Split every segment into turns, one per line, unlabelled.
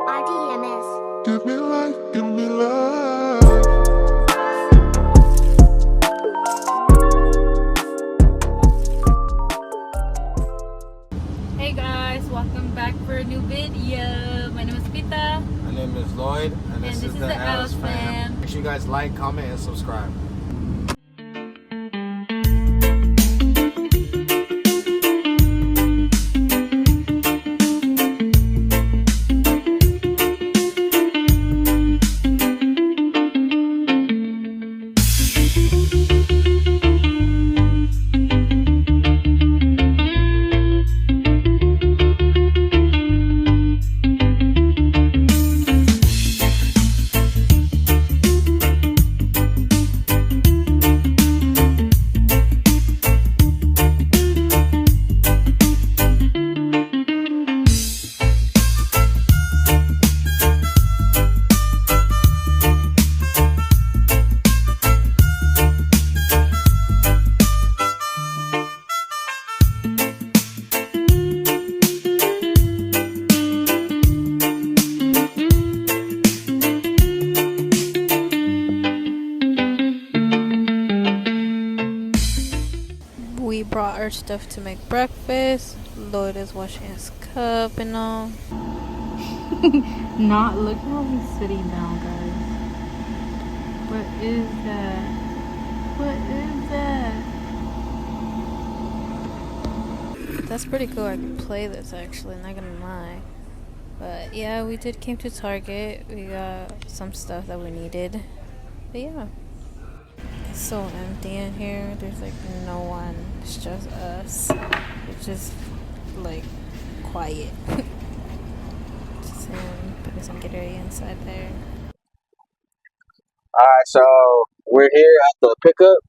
RDMS.
Give me life, give me love.
Hey guys, welcome back for a new video. My name is Pita.
My name is Lloyd, and this is the Alice
Alice
Fam. Make sure you guys like, comment, and subscribe.
We brought our stuff to make breakfast. Lloyd is washing his cup and all. Not look how he's sitting down, guys. What is that? What is that? That's pretty cool. I can play this actually, not gonna lie. But yeah, we came to Target. We got some stuff that we needed. But yeah. It's so empty in here. There's like no one. It's just us. It's just like quiet. Just him putting some Gatorade inside there.
Alright, so we're here at the pickup.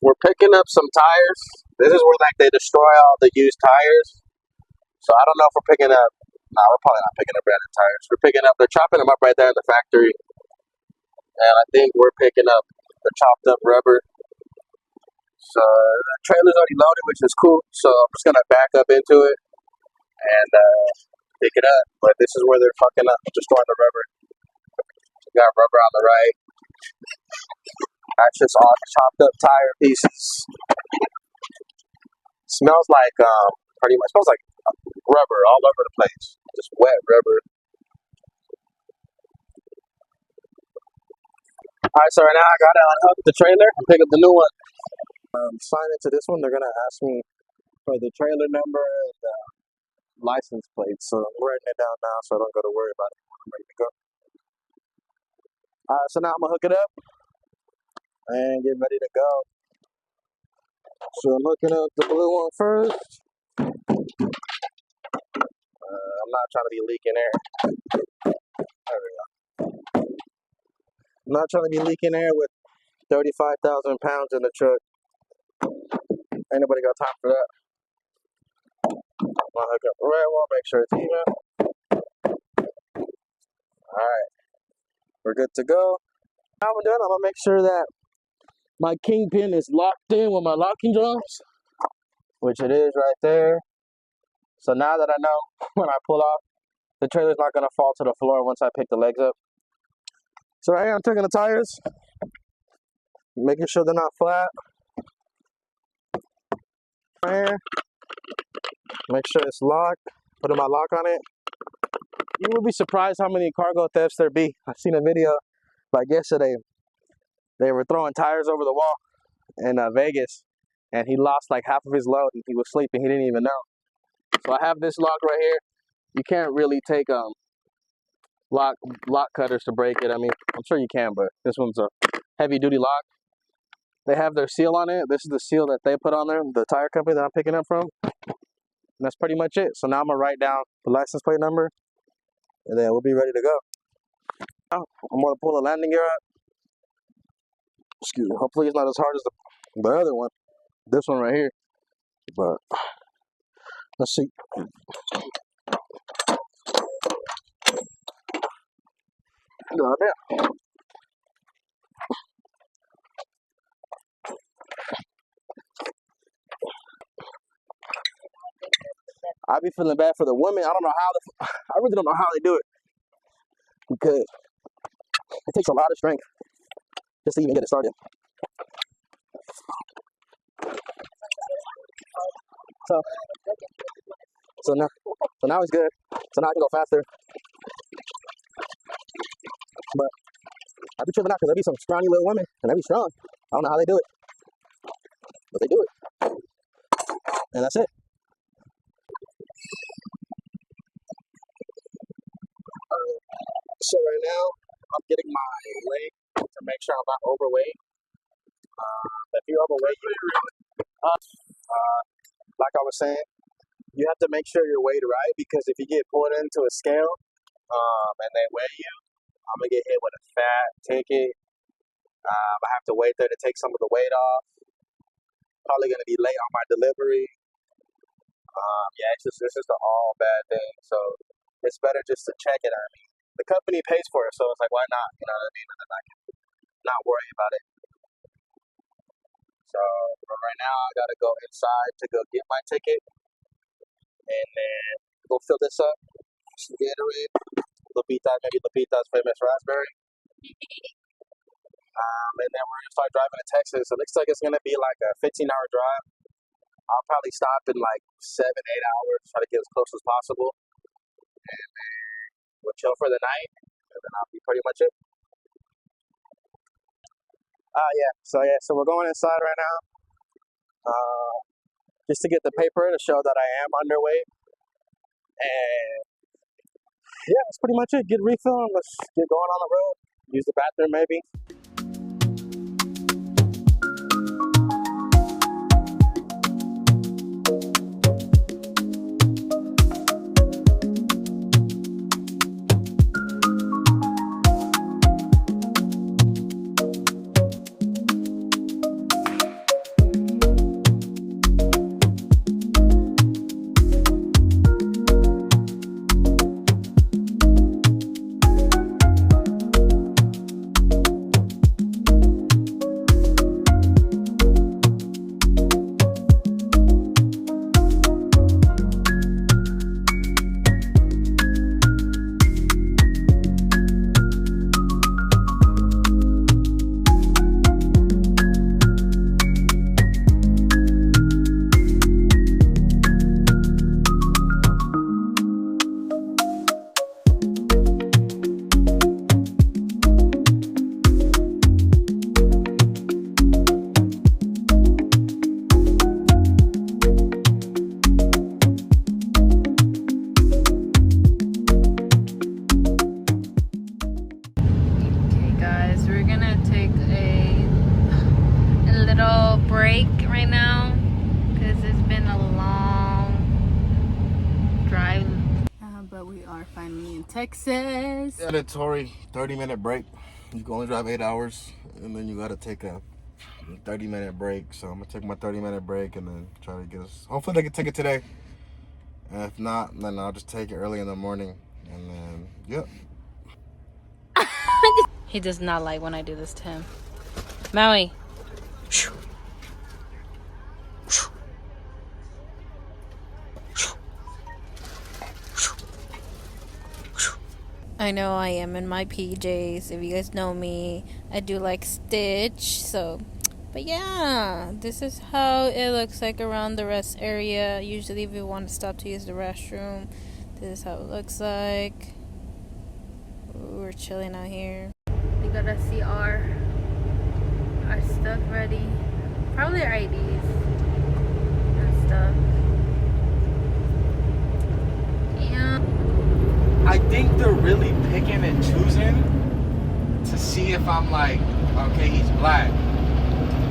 We're picking up some tires. This is where like they destroy all the used tires. So I don't know if we're picking up. No, we're probably not picking up brand new tires. We're picking up. They're chopping them up right there in the factory, and I think we're picking up the chopped up rubber. So the trailer's already loaded, which is cool. So I'm just gonna back up into it and pick it up. But this is where they're fucking up, destroying the rubber. We got rubber on the right. That's just all chopped up tire pieces. Smells like pretty much smells like rubber all over the place. Just wet rubber. Alright, so right now I gotta unhook the trailer and pick up the new one. Sign into this one. They're gonna ask me for the trailer number and license plate. So I'm writing it down now so I don't gotta worry about it. I'm ready to go. Alright, so now I'm gonna hook it up and get ready to go. So I'm hooking up the blue one first. I'm not trying to be leaking air. There we go. I'm not trying to be leaking air with 35,000 pounds in the truck. Ain't nobody got time for that. I'll hook up the red one, make sure it's even. Alright. We're good to go. Now I'm done. I'm gonna make sure that my kingpin is locked in with my locking drums, which it is right there. So now that I know when I pull off, the trailer's not gonna fall to the floor once I pick the legs up. So right here I'm taking the tires, making sure they're not flat. Right here, make sure it's locked. Putting my lock on it. You would be surprised how many cargo thefts there be. I seen a video like yesterday. They were throwing tires over the wall in Vegas, and he lost like half of his load. And he was sleeping. He didn't even know. So I have this lock right here. You can't really take lock cutters to break it. I mean, I'm sure you can, but this one's a heavy duty lock. They have their seal on it. This is the seal that they put on there, the tire company that I'm picking up from. And that's pretty much it. So now I'm gonna write down the license plate number, and then we'll be ready to go. Now, I'm gonna pull the landing gear up. Excuse me. Hopefully it's not as hard as the other one. This one right here. But let's see. Goddamn. I be feeling bad for the women. I don't know how I really don't know how they do it. we could. It takes a lot of strength just to even get it started. So, so now it's good. So now I can go faster. But I be tripping out because there be some scrawny little women and they be strong. I don't know how they do it, but they do it. And that's it. So right now, I'm getting my weight to make sure I'm not overweight. If you're overweight, like I was saying, you have to make sure you're weighed right because if you get pulled into a scale and they weigh you, I'm gonna get hit with a fat ticket. I have to wait there to take some of the weight off. Probably gonna be late on my delivery. Yeah, it's just an all bad thing. So it's better just to check it. I mean, the company pays for it, so it's like, why not? You know what I mean? And then I can not worry about it. So but right now, I gotta go inside to go get my ticket, and then go fill this up. Some Gatorade, maybe Lupita's famous raspberry. And then we're gonna start driving to Texas. It looks like it's gonna be like a 15-hour drive. I'll probably stop in like 7, 8 hours, try to get as close as possible, and then we'll chill for the night, and then I'll be pretty much it. So we're going inside right now, just to get the paper to show that I am underweight, and yeah, that's pretty much it. Get a refill and let's get going on the road. Use the bathroom maybe.
Break right now because it's been a long drive, but we are finally in Texas.
Mandatory 30-minute break. You can only drive 8 hours, and then you got to take a 30-minute break. So I'm gonna take my 30-minute break and then try to get us. Hopefully, they can take it today. And if not, then I'll just take it early in the morning, and then yep.
He does not like when I do this to him. Maui. I know I am in my PJs. If you guys know me, I do like Stitch. So, but yeah, this is how it looks like around the rest area. Usually, if you want to stop to use the restroom, this is how it looks like. Ooh, we're chilling out here. We gotta see our stuff ready. Probably our IDs and stuff. Yeah.
I think they're really picking and choosing to see if I'm like, okay, he's black.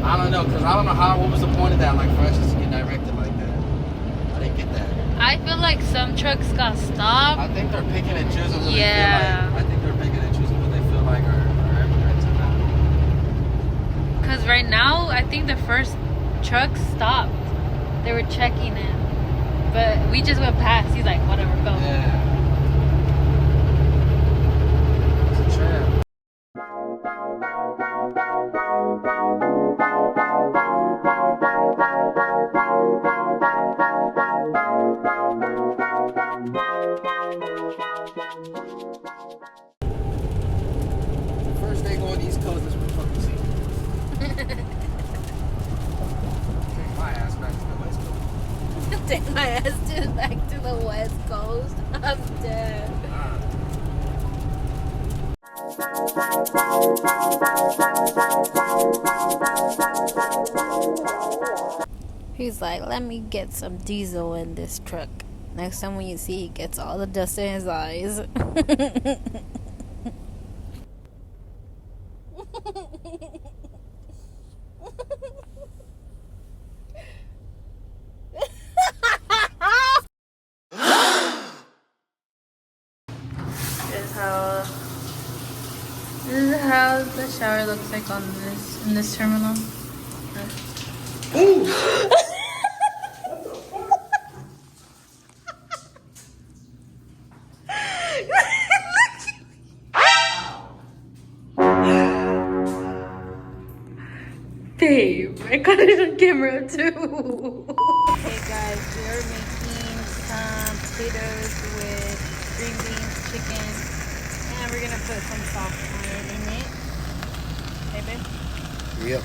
I don't know, because I don't know what was the point of that, like, for us just to get directed like that. I didn't get that.
I feel like some trucks got stopped.
I think they're picking and choosing what
Yeah.
they feel like. I think they're picking and choosing what they feel like are immigrants or not.
Because right now, I think the first truck stopped. They were checking it. But we just went past. He's like, whatever, go.
Yeah. First day going East Coast, that's what the fuck we see. Take my ass back to the West Coast.
Take my ass back to the West Coast. I'm dead. He's like, let me get some diesel in this truck. Next time when you see, he gets all the dust in his eyes. This is how the shower looks like on in this terminal.
Ooh!
Babe, I got it on camera too. Okay guys, we are making some potatoes with green beans, chicken, and we're gonna put some soft iron in it. Hey babe?
Yep.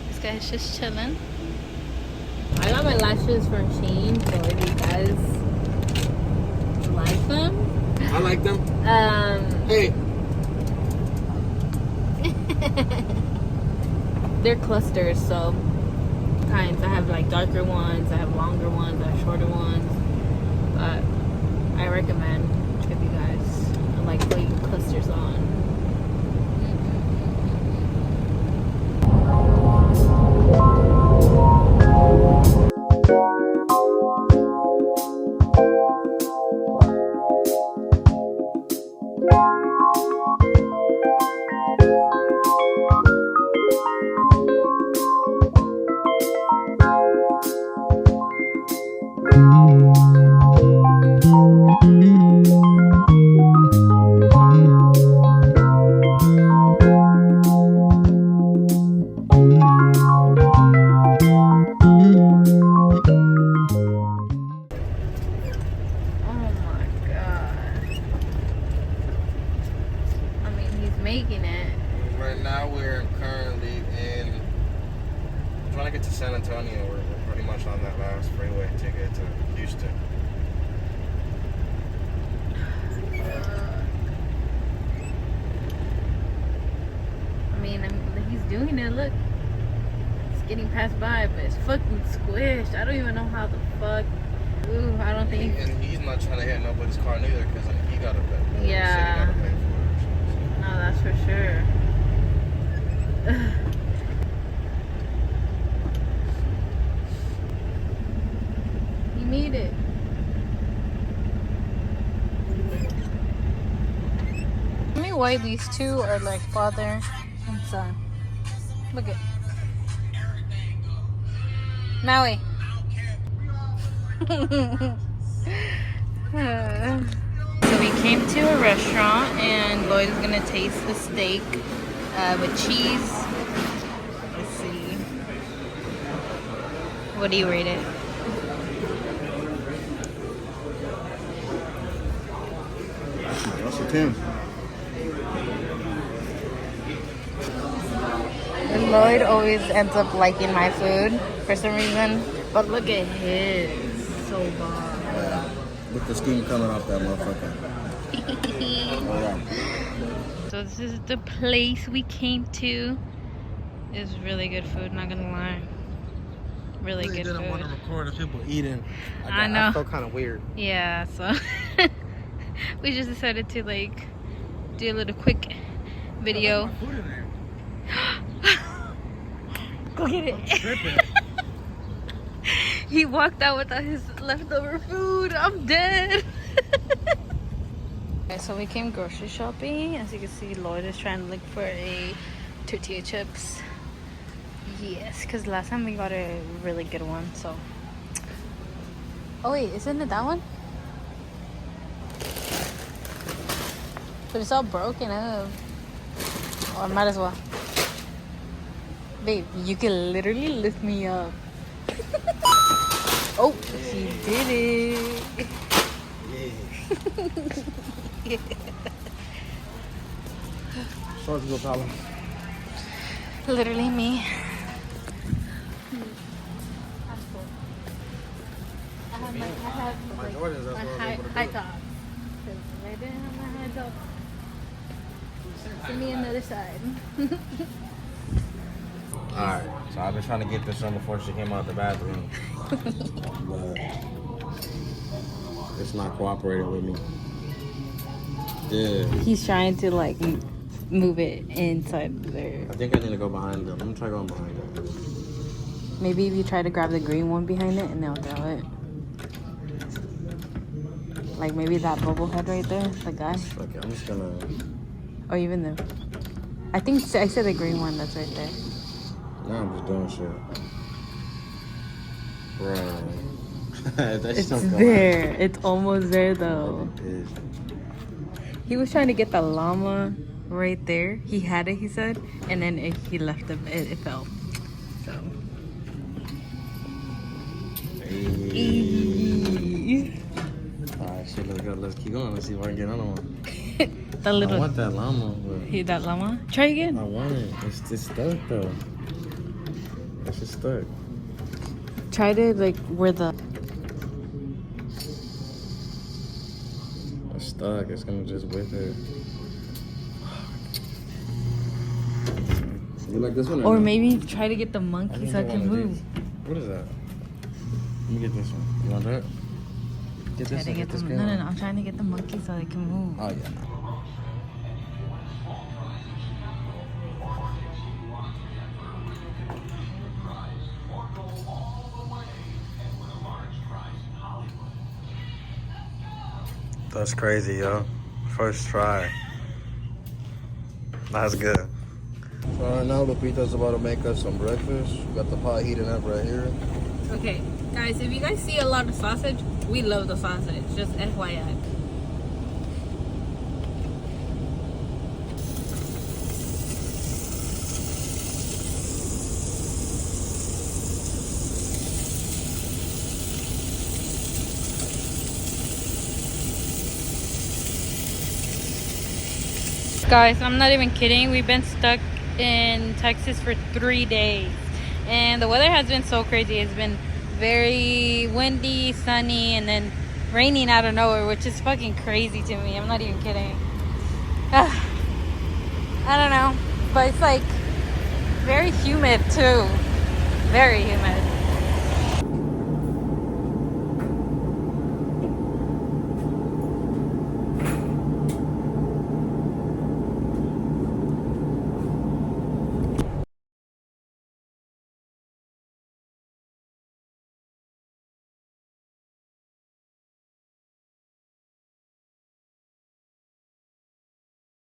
This guy's just chilling. I got my lashes from Shein, so if you guys like them.
I like them. Hey.
They're clusters, so kinds. I have like darker ones, I have longer ones, I have shorter ones. But I recommend if you guys like putting clusters on. Making it.
Right now we're currently in trying to get to San Antonio. We're pretty much on that last freeway to get to Houston.
I mean, he's doing it. Look, it's getting passed by, but it's fucking squished. I don't even know how the fuck. Ooh, I don't think.
And he's not trying to hit nobody's car neither, because he got to pay.
Yeah. No, that's for sure. You need it. Tell me why these two are like father and son. Look at Maui. So we came to a restaurant and Lloyd is gonna taste the steak with cheese. Let's see. What do you rate it?
That's a 10.
And Lloyd always ends up liking my food for some reason. But look at his. So bomb.
With the steam coming off that motherfucker.
So this is the place we came to. It's really good food, not gonna lie. Really good
didn't
food.
want to record of people eating.
I know.
I felt kind of weird.
Yeah, so we just decided to like do a little quick video. Go get it. He walked out without his leftover food. I'm dead. Okay, so we came grocery shopping. As you can see, Lloyd is trying to look for a tortilla chips. Yes, because last time we got a really good one. So, oh wait, isn't it that one? But it's all broken up. Oh, I might as well. Babe, you can literally lift me up. Oh, she did it.
Shorts no problem.
Literally me.
My Jordans, that's what I was able to do.
high top. Because if I didn't have my high top, give me another side.
Alright, so I've been trying to get this on before she came out the bathroom. But it's not cooperating with me. Yeah.
He's trying to like move it inside there.
I think I need to go behind them. I'm gonna try going behind them.
Maybe if you try to grab the green one behind it and they'll throw it. Like maybe that bubble head right there, the guy.
Okay, I'm just gonna.
Or even the. I think I said the green one that's right there.
Now I'm just doing shit. Bro. That's
It's there. It's almost there though. He was trying to get the llama right there. He had it, he said, and then he left it. It fell. So.
Hey. Alright, shit, let's go. Let's keep going. Let's see if I can get another one.
The little.
I want that llama, but
He that llama. Try again.
I want it. It's stuck though. It's just stuck.
Try to like where the.
It's stuck. It's gonna just whip it. You like this one?
Or
no?
maybe try to get the monkey
I
so
think
it can
one of
move.
these. What is that? Let me get this one. You want that? Get
Try
this
to
one.
get
Get this
the,
green
no,
one.
no, no. I'm trying to get the monkey so it can move.
Oh yeah. That's crazy, yo. First try. That's good. So right now, Lupita's about to make us some breakfast. We got the pot heating up right here.
Okay, guys, if you guys see a lot of sausage, we love the sausage. Just FYI. Guys, I'm not even kidding. We've been stuck in Texas for 3 days. And the weather has been so crazy. It's been very windy, sunny, and then raining out of nowhere, which is fucking crazy to me. I'm not even kidding. I don't know. But it's like very humid too. Very humid.